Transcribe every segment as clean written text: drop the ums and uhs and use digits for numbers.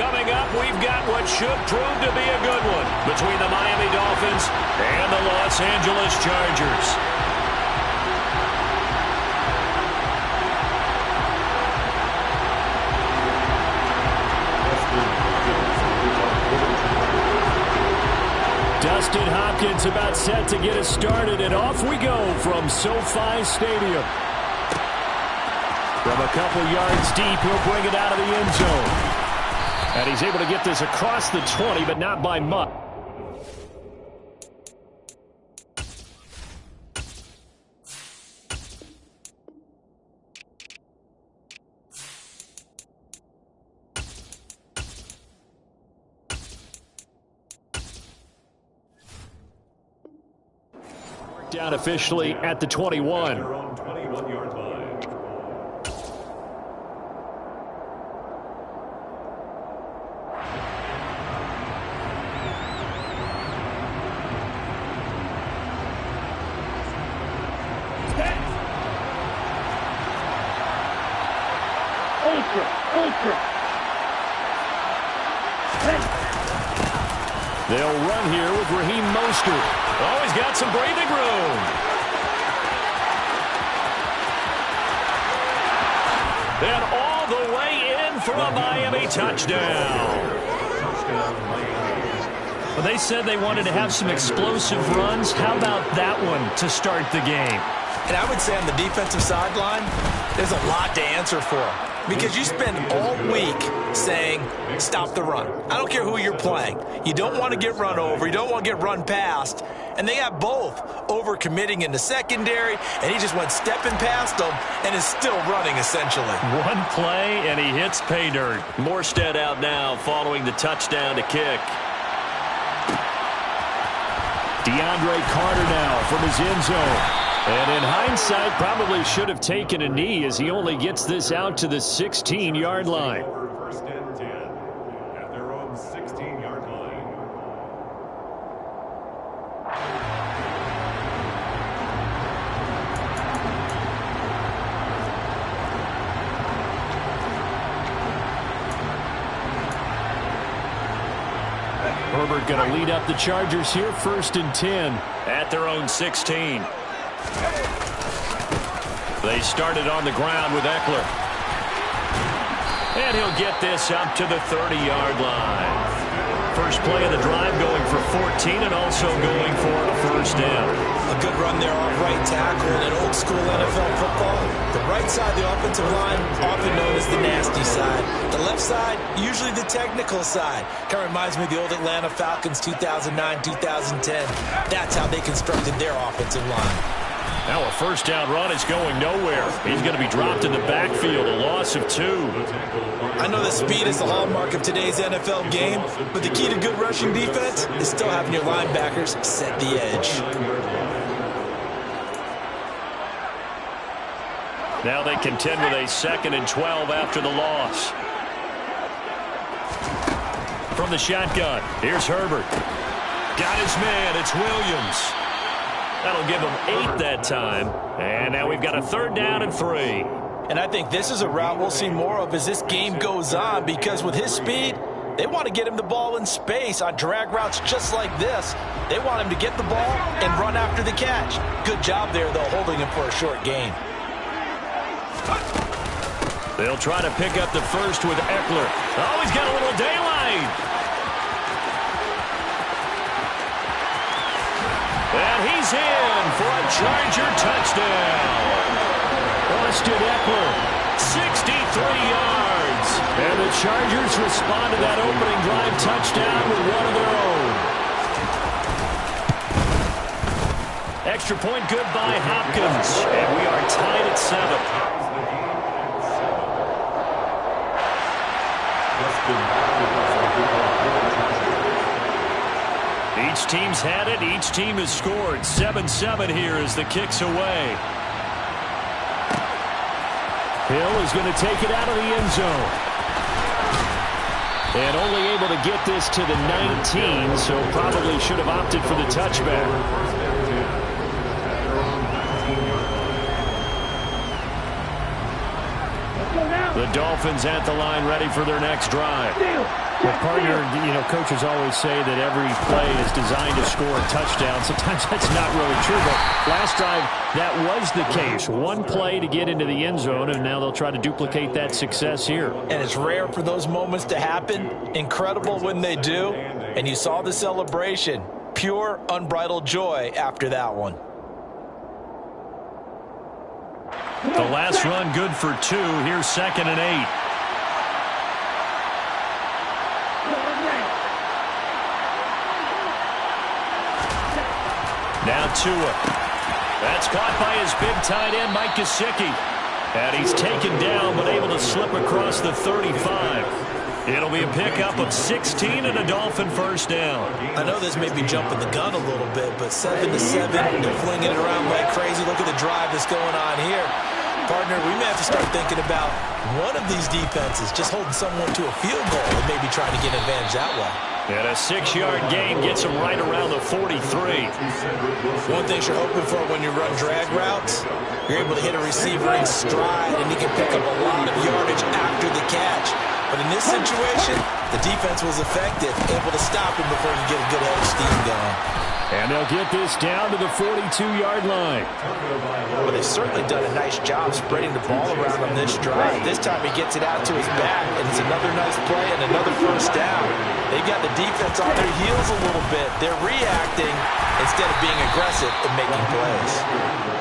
Coming up, we've got what should prove to be a good one between the Miami Dolphins and the Los Angeles Chargers. Dustin Hopkins about set to get us started, and off we go from SoFi Stadium. From a couple yards deep, he'll bring it out of the end zone. And he's able to get this across the 20, but not by much. Down officially at the 21. They'll run here with Raheem Mostert. Oh, he's got some breathing room. And all the way in for a Miami touchdown. Well, they said they wanted to have some explosive runs. How about that one to start the game? And I would say on the defensive sideline, there's a lot to answer for. Because you spend all week saying, stop the run. I don't care who you're playing. You don't want to get run over. You don't want to get run past. And they got both over-committing in the secondary, and he just went stepping past them and is still running, essentially. One play, and he hits pay dirt. Morstead out now following the touchdown to kick. DeAndre Carter now from his end zone. And in hindsight, probably should have taken a knee as he only gets this out to the 16-yard line. First and 10 at their own 16-yard line. Herbert going to lead up the Chargers here, 1st and 10 at their own 16. They started on the ground with Eckler. And he'll get this up to the 30-yard line. First play of the drive going for 14 and also going for a first down. A good run there off right tackle in old school NFL football. The right side of the offensive line, often known as the nasty side. The left side, usually the technical side. Kind of reminds me of the old Atlanta Falcons 2009-2010. That's how they constructed their offensive line. Now a first down run is going nowhere. He's going to be dropped in the backfield, a loss of 2. I know that speed is the hallmark of today's NFL game, but the key to good rushing defense is still having your linebackers set the edge. Now they contend with a 2nd and 12 after the loss. From the shotgun, here's Herbert. Got his man, it's Williams. That'll give him 8 that time. And now we've got a 3rd down and 3. And I think this is a route we'll see more of as this game goes on, because with his speed, they want to get him the ball in space on drag routes just like this. They want him to get the ball and run after the catch. Good job there, though, holding him for a short gain. They'll try to pick up the first with Eckler. Oh, he's got a little daylight. And he's in for a Charger touchdown. Austin Eckler, 63 yards. And the Chargers respond to that opening drive touchdown with one of their own. Extra point good by Hopkins. And we are tied at 7. Each team's had it. Each team has scored. 7-7 here as the kick's away. Hill is going to take it out of the end zone. And only able to get this to the 19, so probably should have opted for the touchback. The Dolphins at the line, ready for their next drive. Well, partner, coaches always say that every play is designed to score a touchdown. Sometimes that's not really true, but last drive, that was the case. One play to get into the end zone, and now they'll try to duplicate that success here. And it's rare for those moments to happen. Incredible when they do. And you saw the celebration. Pure, unbridled joy after that one. The last run good for 2. Here's 2nd and 8. Now Tua. That's caught by his big tight end, Mike Gesicki. And he's taken down, but able to slip across the 35. It'll be a pickup of 16 and a Dolphin first down. I know this may be jumping the gun a little bit, but 7-7, they're flinging it around like crazy. Look at the drive that's going on here. Partner, we may have to start thinking about one of these defenses just holding someone to a field goal and maybe trying to get an advantage that way. And a 6-yard gain gets him right around the 43. One thing you're hoping for when you run drag routes, you're able to hit a receiver in stride, and he can pick up a lot of yardage after the catch. But in this situation, the defense was effective, able to stop him before he could get a good head of steam going. And they'll get this down to the 42-yard line. Well, they've certainly done a nice job spreading the ball around on this drive. This time he gets it out to his back, and it's another nice play and another first down. They've got the defense on their heels a little bit. They're reacting instead of being aggressive and making plays.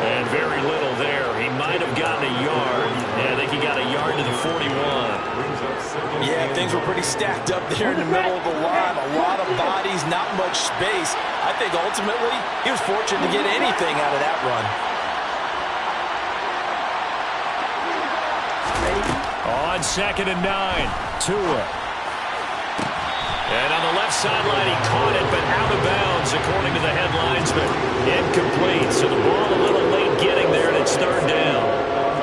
And very little there. He might have gotten a yard. Yeah, I think he got a yard to the 41. Yeah, things were pretty stacked up there in the middle of the line. A lot of bodies, not much space. I think ultimately he was fortunate to get anything out of that run. On 2nd and 9, Tua. And on the left sideline, he caught it, but out of bounds, according to the headlines, but incomplete. So the ball a little late getting there, and it's 3rd down.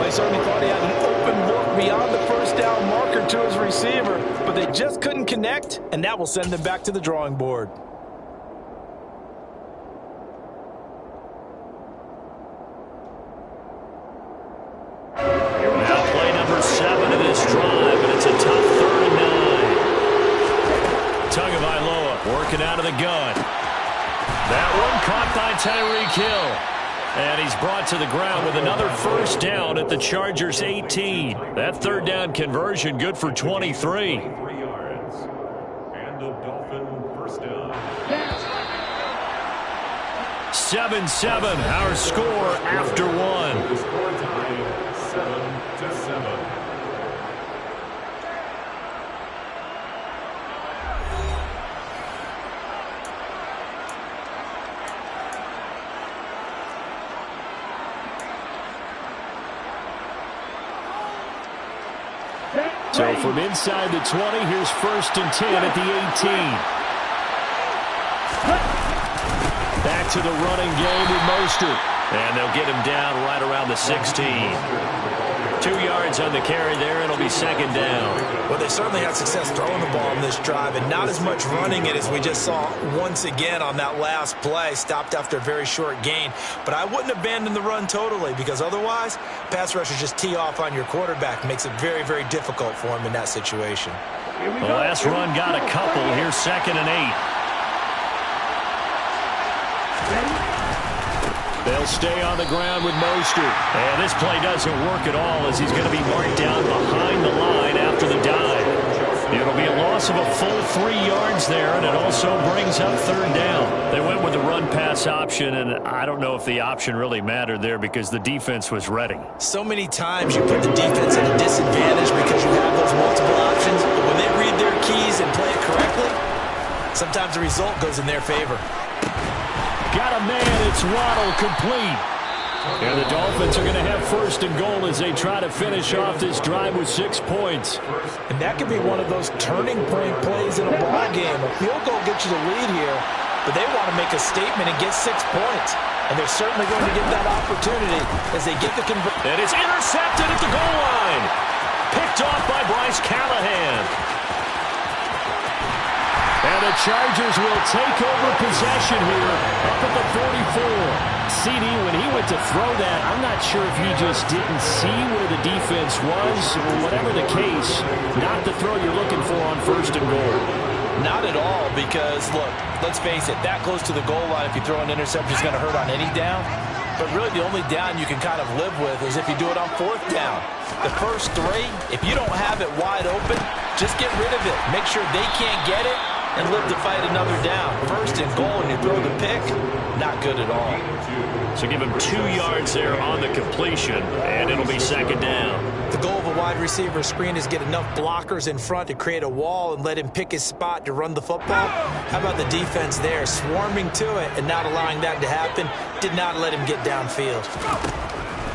They certainly thought he had an open look beyond the first down marker to his receiver, but they just couldn't connect, and that will send them back to the drawing board. Now play number 7 of this drive, and it's a tough 3rd and 9. Tagovailoa working out of the gun. That one caught by Tyreek Hill. And he's brought to the ground with another first down at the Chargers' 18. That 3rd down conversion good for 23. 3 yards. And a Dolphin first down. 7-7, our score after 1. The score tied 7-7. So from inside the 20, here's 1st and 10 at the 18. Back to the running game with Mostert. And they'll get him down right around the 16. 2 yards on the carry there, and it'll be 2nd down. Well, they certainly had success throwing the ball in this drive, and not as much running it as we just saw once again on that last play. Stopped after a very short gain. But I wouldn't abandon the run totally, because otherwise, pass rushers just tee off on your quarterback. Makes it very, very difficult for him in that situation. The last run got a couple. Here's 2nd and 8. They'll stay on the ground with Mostert. And this play doesn't work at all as he's going to be marked down behind the line after the dive. It'll be a loss of a full 3 yards there, and it also brings up 3rd down. They went with the run-pass option, and I don't know if the option really mattered there because the defense was ready. So many times you put the defense at a disadvantage because you have those multiple options, but when they read their keys and play it correctly, sometimes the result goes in their favor. Got a man, it's Waddle, complete. And the Dolphins are going to have 1st and goal as they try to finish off this drive with 6 points. And that could be one of those turning point plays in a ball game. A field goal gets you the lead here, but they want to make a statement and get 6 points. And they're certainly going to get that opportunity as they get the conversion. And it's intercepted at the goal line. Picked off by Bryce Callahan. And the Chargers will take over possession here up at the 44. CD, when he went to throw that, I'm not sure if he just didn't see where the defense was, or whatever the case, not the throw you're looking for on 1st and goal. Not at all, because, look, let's face it, that close to the goal line, if you throw an interception, is going to hurt on any down. But really, the only down you can kind of live with is if you do it on 4th down. The first 3, if you don't have it wide open, just get rid of it. Make sure they can't get it and live to fight another down. 1st and goal, and you throw the pick, not good at all. So give him 2 yards there on the completion, and it'll be 2nd down. The goal of a wide receiver screen is get enough blockers in front to create a wall and let him pick his spot to run the football. How about the defense there, swarming to it and not allowing that to happen? Did not let him get downfield.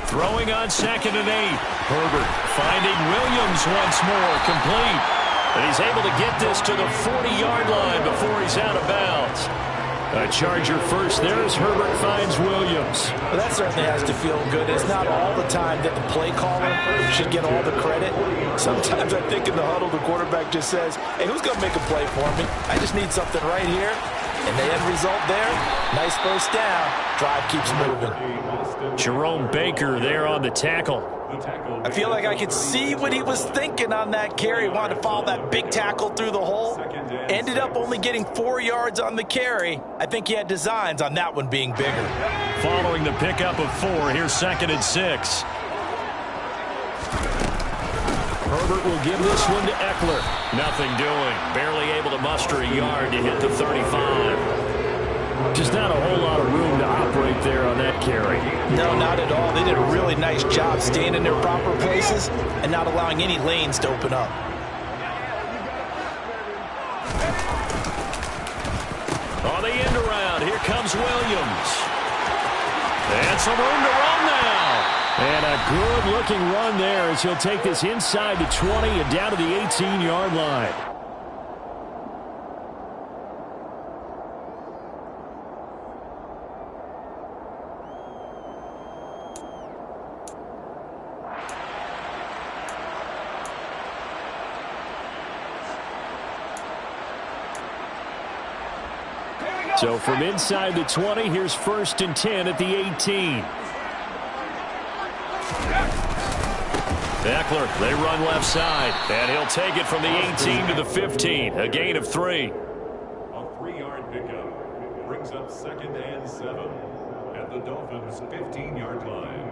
Throwing on 2nd and 8. Herbert finding Williams once more, complete. And he's able to get this to the 40-yard line before he's out of bounds. A Charger first there as Herbert finds Williams. Well, that certainly has to feel good. It's not all the time that the play caller should get all the credit. Sometimes I think in the huddle, the quarterback just says, hey, who's going to make a play for me? I just need something right here. And the end result there, nice 1st down. Drive keeps moving. Jerome Baker there on the tackle. I feel like I could see what he was thinking on that carry. Wanted to follow that big tackle through the hole. Ended up only getting 4 yards on the carry. I think he had designs on that one being bigger. Following the pickup of 4, here's 2nd and 6. Herbert will give this one to Eckler. Nothing doing. Barely able to muster a yard to hit the 35. Just not a whole lot of room to operate there on that carry. No, not at all. They did a really nice job staying in their proper places and not allowing any lanes to open up. On the end around, here comes Williams. And some room to run now. And a good-looking run there as he'll take this inside the 20 and down to the 18-yard line. So from inside the 20, here's 1st and 10 at the 18. Eckler, they run left side, and he'll take it from the 18 to the 15, a gain of 3. A 3-yard pickup brings up 2nd and 7 at the Dolphins' 15-yard line.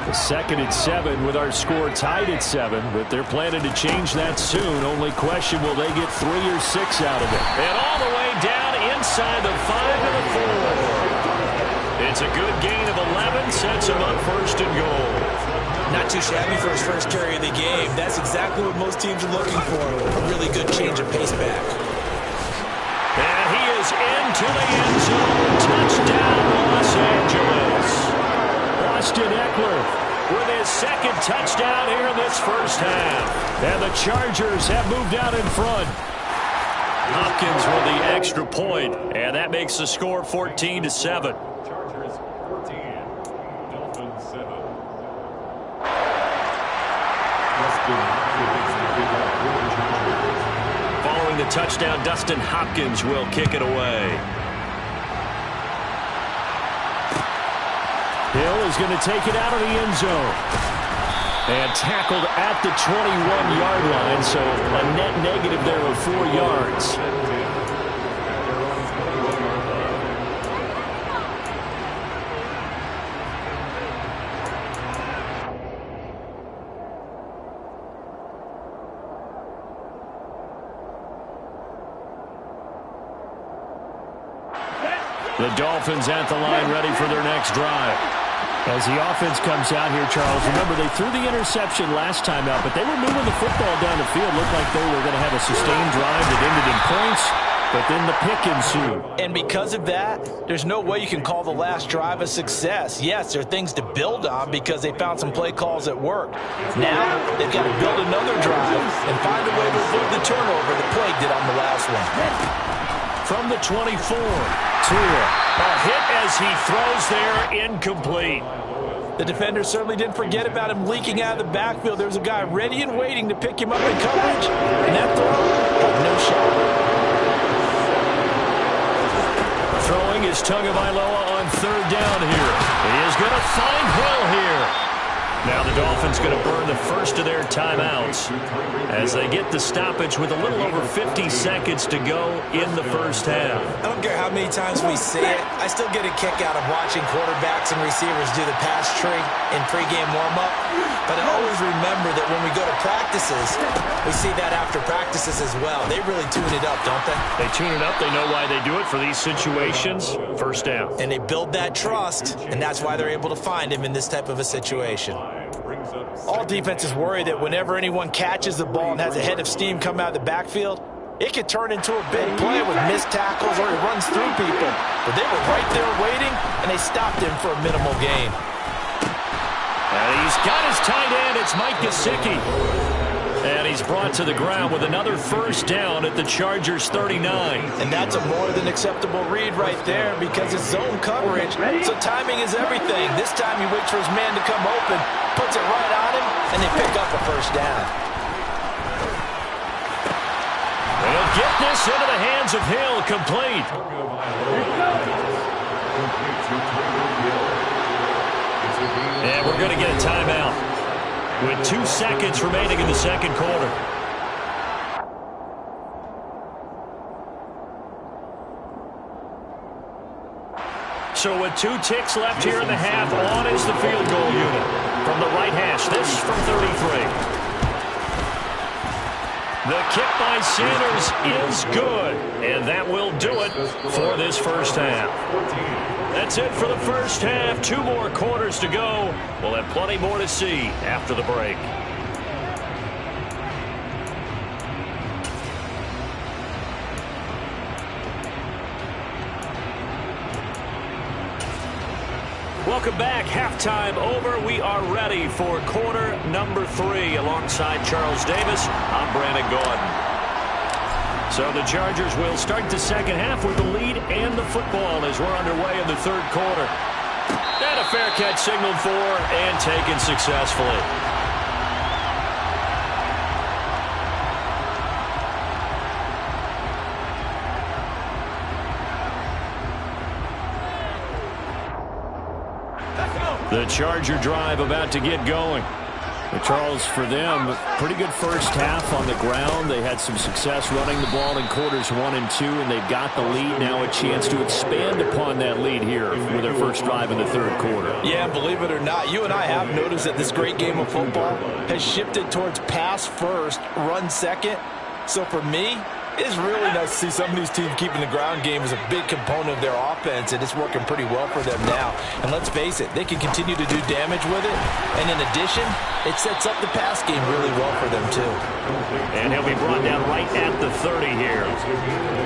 The 2nd and 7 with our score tied at 7, but they're planning to change that soon. Only question, will they get 3 or 6 out of it? And all the way down inside the 5 to the 4. It's a good gain of 11, sets him up 1st and goal. Not too shabby for his first carry of the game. That's exactly what most teams are looking for. A really good change of pace back. And he is into the end zone. Touchdown, Los Angeles. Austin Eckler with his 2nd touchdown here in this 1st half. And the Chargers have moved out in front. Hopkins with the extra point, and that makes the score 14-7. Chargers 14, Dolphins 7. Following the touchdown, Dustin Hopkins will kick it away. Hill is going to take it out of the end zone. And tackled at the 21-yard line, so a net negative there of 4 yards. The Dolphins at the line ready for their next drive. As the offense comes out here, Charles, remember they threw the interception last time out, but they were moving the football down the field. Looked like they were going to have a sustained drive that ended in points. but then the pick ensued. And because of that, there's no way you can call the last drive a success. Yes, there are things to build on because they found some play calls that worked. Now, they've got to build another drive and find a way to avoid the turnover that plagued it on the last one. From the 24, Tua. A hit as he throws there, incomplete. The defender certainly didn't forget about him leaking out of the backfield. There was a guy ready and waiting to pick him up in coverage, and that throw got no shot. Throwing is Tagovailoa on third down here. He is going to find Hill here. Now the Dolphins going to burn the first of their timeouts as they get the stoppage with a little over 50 seconds to go in the first half. I don't care how many times we see it. I still get a kick out of watching quarterbacks and receivers do the pass tree in pregame warm-up. But I always remember that when we go to practices, we see that after practices as well. They really tune it up, don't they? They tune it up. They know why they do it for these situations. First down. And they build that trust, and that's why they're able to find him in this type of a situation. All defenses worry that whenever anyone catches the ball and has a head of steam come out of the backfield, it could turn into a big play with missed tackles or he runs through people. But they were right there waiting, and they stopped him for a minimal gain. And he's got his tight end. It's Mike Gesicki. And he's brought to the ground with another first down at the Chargers' 39. And that's a more than acceptable read right there because it's zone coverage, so timing is everything. This time he waits for his man to come open, puts it right on him, and they pick up a first down. They'll get this into the hands of Hill, complete. And we're going to get a timeout with 2 seconds remaining in the second quarter. So with 2 ticks left here in the half, on is the field goal unit from the right hash. This from 33. The kick by Sanders is good, and that will do it for this first half. That's it for the first half. 2 more quarters to go. We'll have plenty more to see after the break. Welcome back. Halftime over. We are ready for quarter number 3. Alongside Charles Davis, I'm Brandon Gordon. So the Chargers will start the second half with the lead and the football as we're underway in the third quarter. And a fair catch signaled for and taken successfully. The Charger drive about to get going. Well, Charles, for them, pretty good first half on the ground. They had some success running the ball in quarters 1 and 2, and they've got the lead. Now a chance to expand upon that lead here with their first drive in the third quarter. Yeah, believe it or not, you and I have noticed that this great game of football has shifted towards pass first, run second. So for me, it's really nice to see some of these teams keeping the ground game as a big component of their offense, and it's working pretty well for them now. And let's face it, they can continue to do damage with it. And in addition, it sets up the pass game really well for them, too. And he'll be brought down right at the 30 here.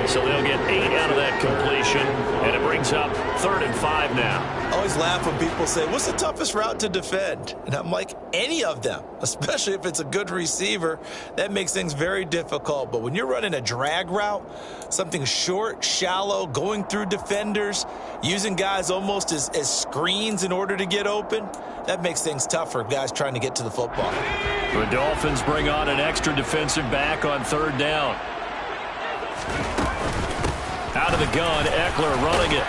So they'll get 8 out of that completion, and it brings up 3rd and 5 now. I always laugh when people say, what's the toughest route to defend? And I'm like, any of them, especially if it's a good receiver. That makes things very difficult. But when you're running a drag route, something short, shallow, going through defenders, using guys almost as screens in order to get open, that makes things tough for guys trying to get to the football. The Dolphins bring on an extra defensive back on 3rd down. Out of the gun, Eckler running it.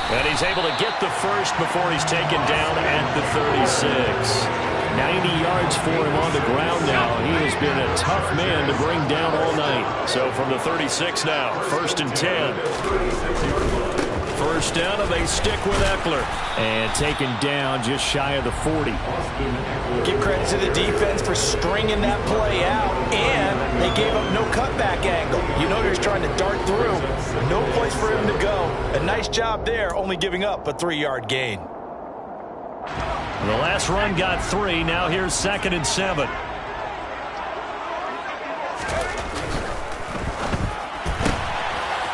And he's able to get the first before he's taken down at the 36. 90 yards for him on the ground now. He has been a tough man to bring down all night. So from the 36 now, 1st and 10. First down, and they stick with Eckler. And taken down just shy of the 40. Give credit to the defense for stringing that play out, and they gave up no cutback angle. You know they're trying to dart through. No place for him to go. A nice job there, only giving up a 3-yard gain. The last run got 3. Now here's 2nd and 7.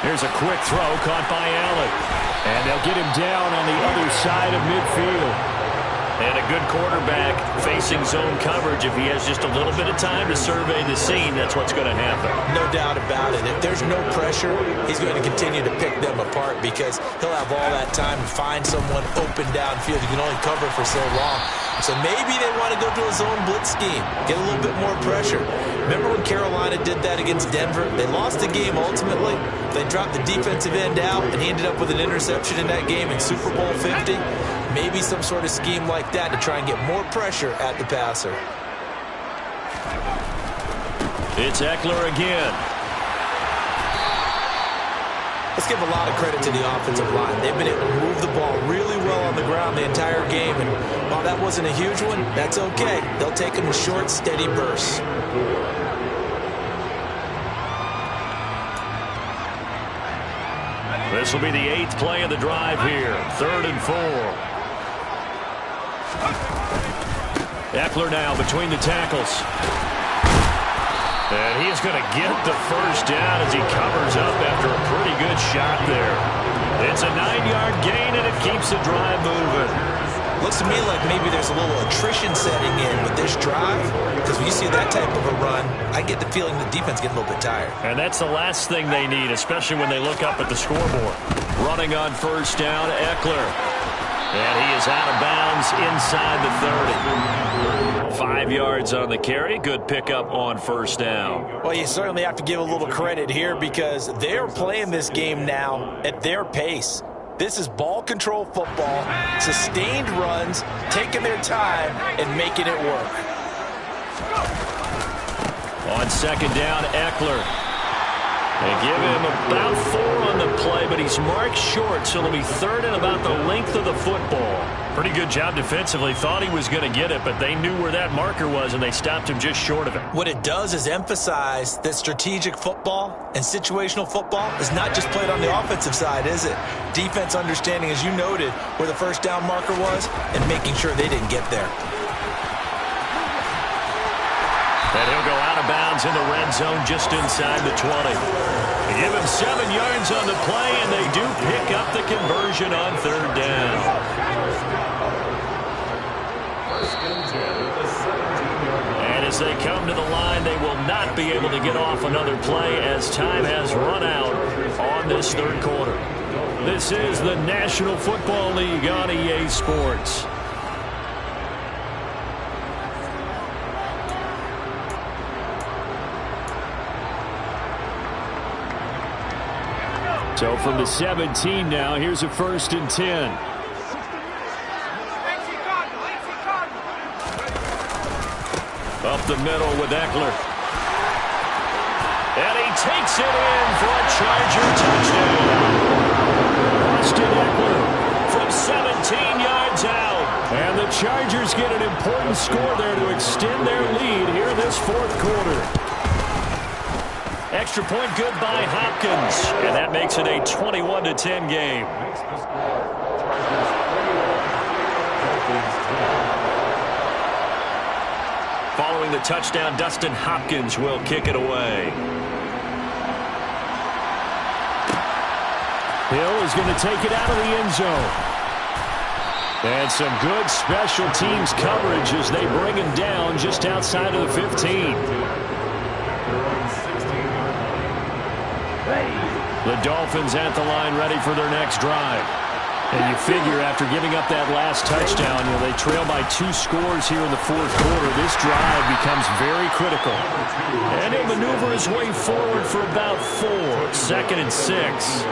Here's a quick throw caught by Allen. And they'll get him down on the other side of midfield. And a good quarterback facing zone coverage. If he has just a little bit of time to survey the scene, that's what's going to happen. No doubt about it. If there's no pressure, he's going to continue to pick them apart because he'll have all that time to find someone open downfield. You can only cover for so long. So maybe they want to go to a zone blitz scheme, get a little bit more pressure. Remember when Carolina did that against Denver? They lost the game ultimately. They dropped the defensive end out, and he ended up with an interception in that game in Super Bowl 50. Maybe some sort of scheme like that to try and get more pressure at the passer. It's Eckler again. Let's give a lot of credit to the offensive line. They've been able to move the ball really well on the ground the entire game. And while that wasn't a huge one, that's okay. They'll take them in short, steady bursts. This will be the 8th play of the drive here. 3rd and 4. Eckler now between the tackles. And he's going to get the first down as he covers up after a pretty good shot there. It's a 9-yard gain, and it keeps the drive moving. Looks to me like maybe there's a little attrition setting in with this drive, because when you see that type of a run, I get the feeling the defense getting a little bit tired. And that's the last thing they need, especially when they look up at the scoreboard. Running on first down, Eckler. And he is out of bounds inside the 30. 5 yards on the carry. Good pickup on first down. Well, you certainly have to give a little credit here because they're playing this game now at their pace. This is ball control football, sustained runs, taking their time, and making it work. On second down, Eckler. They give him about 4 on the play, but he's marked short, so it'll be 3rd and about the length of the football. Pretty good job defensively. Thought he was going to get it, but they knew where that marker was, and they stopped him just short of it. What it does is emphasize that strategic football and situational football is not just played on the offensive side, is it? Defense understanding, as you noted, where the first down marker was and making sure they didn't get there. And he'll go out of bounds in the red zone just inside the 20. They give him 7 yards on the play, and they do pick up the conversion on 3rd down. And as they come to the line, they will not be able to get off another play as time has run out on this 3rd quarter. This is the National Football League on EA Sports. So from the 17 now, here's a 1st and 10. Up the middle with Eckler. And he takes it in for a Charger touchdown. Austin Eckler from 17 yards out. And the Chargers get an important score there to extend their lead here this 4th quarter. Extra point good by Hopkins. And that makes it a 21-10 game. Following the touchdown, Dustin Hopkins will kick it away. Hill is going to take it out of the end zone. And some good special teams coverage as they bring him down just outside of the 15. The Dolphins at the line ready for their next drive. And you figure after giving up that last touchdown, they trail by 2 scores here in the 4th quarter. This drive becomes very critical. And he'll maneuver his way forward for about 4. 2nd and 6.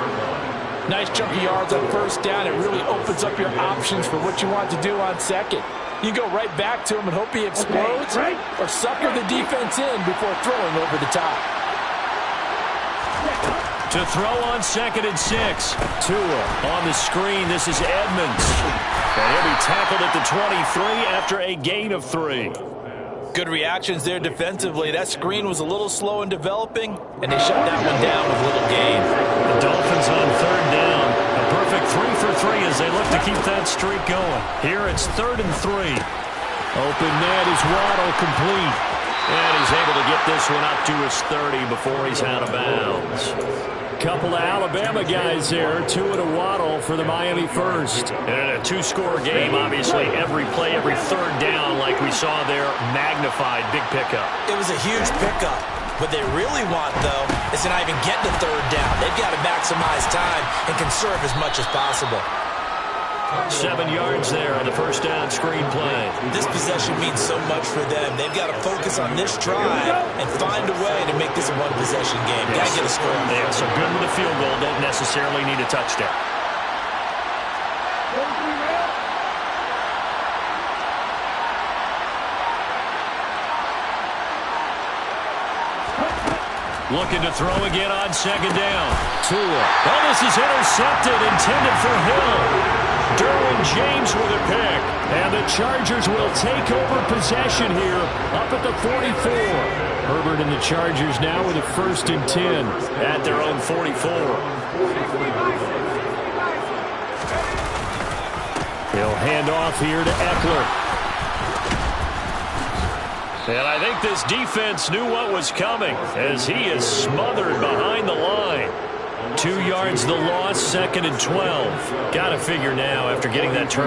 Nice chunky yards on first down. It really opens up your options for what you want to do on 2nd. You go right back to him and hope he explodes or sucker the defense in before throwing over the top. To throw on 2nd and 6. Tua on the screen. This is Edmonds. And he'll be tackled at the 23 after a gain of 3. Good reactions there defensively. That screen was a little slow in developing, and they shut that one down with little gain. The Dolphins on 3rd down. A perfect 3 for 3 as they look to keep that streak going. Here it's 3rd and 3. Open net is Waddle complete. And he's able to get this one up to his 30 before he's out of bounds. Couple of Alabama guys there, Tua to Waddle for the Miami first. And in a two-score game, obviously every play, every third down, like we saw there, magnified, big pickup. It was a huge pickup. What they really want, though, is to not even get to third down. They've got to maximize time and conserve as much as possible. 7 yards there on the first down screen play. This possession means so much for them. They've got to focus on this drive and find a way to make this a one-possession game. Got to get a score. Yeah, so good with a field goal. Don't necessarily need a touchdown. Looking to throw again on second down. Tua. Oh, this is intercepted, intended for Hill. Derwin James with a pick. And the Chargers will take over possession here up at the 44. Herbert and the Chargers now with a 1st and 10 at their own 44. He'll hand off here to Eckler. And I think this defense knew what was coming as he is smothered behind the line. 2 yards the loss, 2nd and 12. Got to figure now after getting that turn.